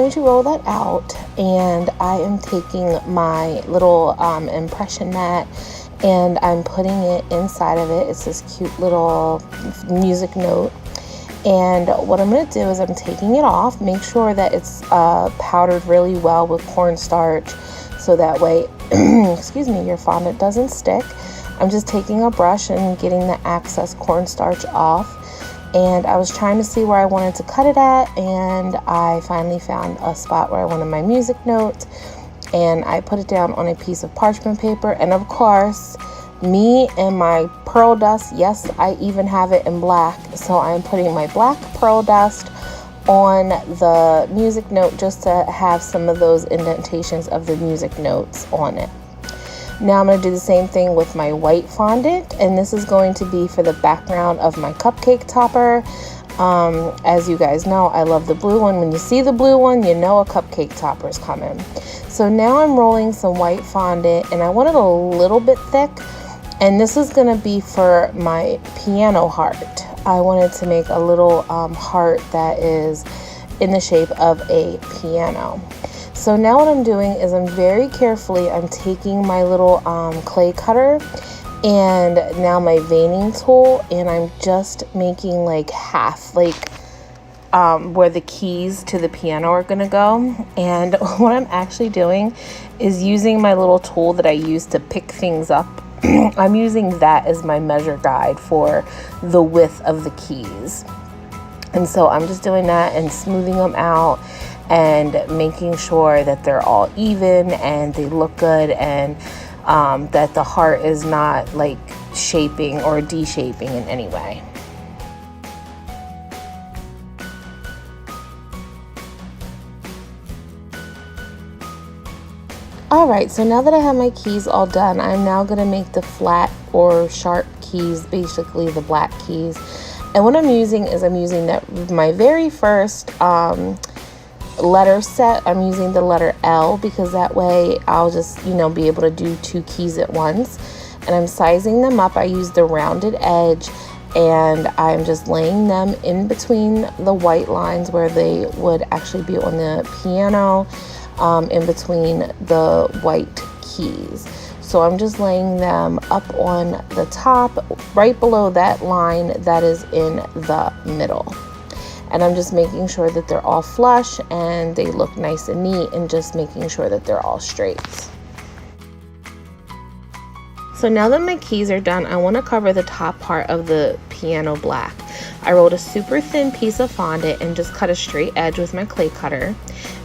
I'm going to roll that out, and I am taking my little impression mat and I'm putting it inside of it. It's this cute little music note. And what I'm going to do is I'm taking it off, make sure that it's powdered really well with cornstarch, so that way, excuse me, your fondant doesn't stick. I'm just taking a brush and getting the excess cornstarch off. And I was trying to see where I wanted to cut it at, and I finally found a spot where I wanted my music notes, and I put it down on a piece of parchment paper. And of course, me and my pearl dust, yes, I even have it in black, so I'm putting my black pearl dust on the music note just to have some of those indentations of the music notes on it. Now I'm going to do the same thing with my white fondant, and this is going to be for the background of my cupcake topper. As you guys know, I love the blue one. When you see the blue one, you know a cupcake topper is coming. So now I'm rolling some white fondant, and I want it a little bit thick, and this is going to be for my piano heart. I wanted to make a little heart that is in the shape of a piano. So now what I'm doing is I'm taking my little clay cutter and now my veining tool, and I'm just making like half, like where the keys to the piano are gonna go. And what I'm actually doing is using my little tool that I use to pick things up. I'm using that as my measure guide for the width of the keys. And so I'm just doing that and smoothing them out and making sure that they're all even and they look good, and that the heart is not like shaping or de-shaping in any way. Alright, so now that I have my keys all done, I'm now going to make the flat or sharp keys, basically the black keys. And what I'm using that my very first letter set. I'm using the letter L because that way I'll just, be able to do 2 keys at once. And I'm sizing them up. I use the rounded edge, and I'm just laying them in between the white lines where they would actually be on the piano, in between the white keys. So I'm just laying them up on the top, right below that line that is in the middle. And I'm just making sure that they're all flush and they look nice and neat, and just making sure that they're all straight. So now that my keys are done, I want to cover the top part of the piano black. I rolled a super thin piece of fondant and just cut a straight edge with my clay cutter.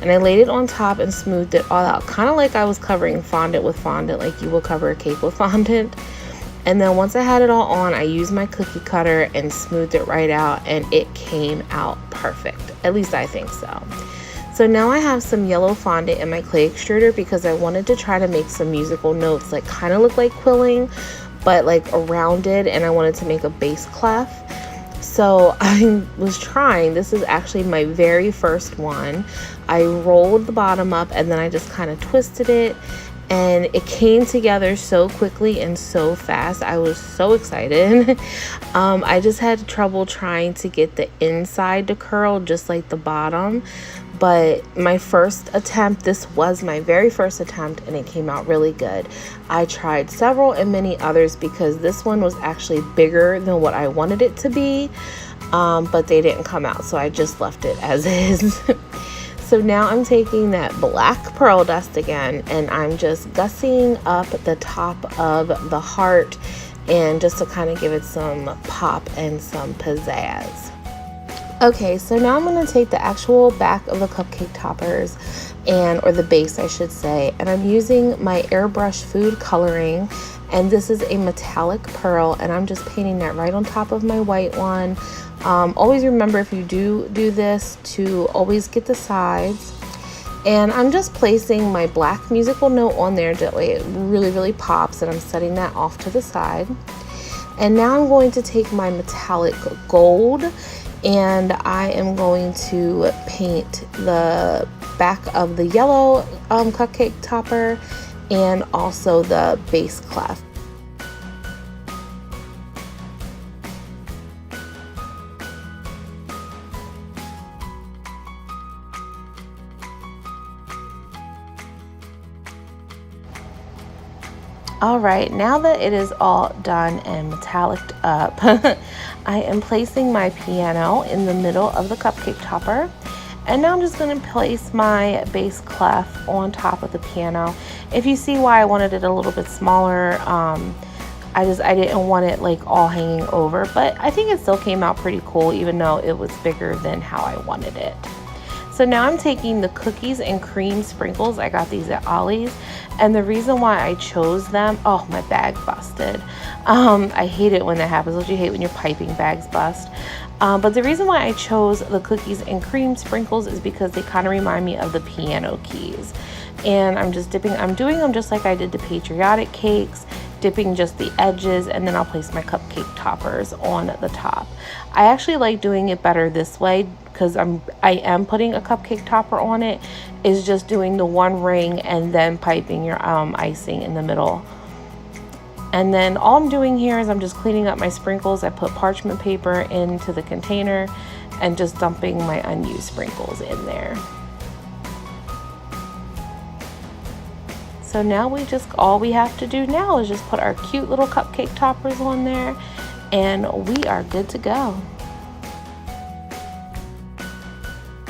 And I laid it on top and smoothed it all out, kind of like I was covering fondant with fondant, like you would cover a cake with fondant. And then once I had it all on, I used my cookie cutter and smoothed it right out, and it came out perfect. At least I think so. So now I have some yellow fondant in my clay extruder because I wanted to try to make some musical notes, like kind of look like quilling, but like rounded, and I wanted to make a bass clef. So I was trying, this is actually my very first one. I rolled the bottom up and then I just kind of twisted it, and it came together so quickly and so fast. I was so excited. I just had trouble trying to get the inside to curl just like the bottom. But my first attempt, this was my very first attempt, and it came out really good. I tried several and many others because this one was actually bigger than what I wanted it to be, but they didn't come out, so I just left it as is. So now I'm taking that black pearl dust again, and I'm just gussying up the top of the heart, and just to kind of give it some pop and some pizzazz. Okay, so now I'm going to take the actual back of the cupcake toppers, or the base I should say, and I'm using my airbrush food coloring, and this is a metallic pearl, and I'm just painting that right on top of my white one. Always remember, if you do this, to always get the sides. And I'm just placing my black musical note on there, that way it really, really pops, and I'm setting that off to the side. And now I'm going to take my metallic gold, and I am going to paint the back of the yellow cupcake topper, and also the base clef. All right, now that it is all done and metalliced up, I am placing my piano in the middle of the cupcake topper. And now I'm just going to place my bass clef on top of the piano. If you see why I wanted it a little bit smaller, I didn't want it like all hanging over, but I think it still came out pretty cool even though it was bigger than how I wanted it. So now I'm taking the cookies and cream sprinkles. I got these at Ollie's, and the reason why I chose them, oh, my bag busted. I hate it when that happens. Don't you hate when your piping bags bust? But the reason why I chose the cookies and cream sprinkles is because they kind of remind me of the piano keys. And I'm doing them just like I did the patriotic cakes, dipping just the edges, and then I'll place my cupcake toppers on the top. I actually like doing it better this way because I am putting a cupcake topper on it, is just doing the one ring and then piping your icing in the middle. And then all I'm doing here is I'm just cleaning up my sprinkles. I put parchment paper into the container and just dumping my unused sprinkles in there. So now all we have to do now is just put our cute little cupcake toppers on there and we are good to go.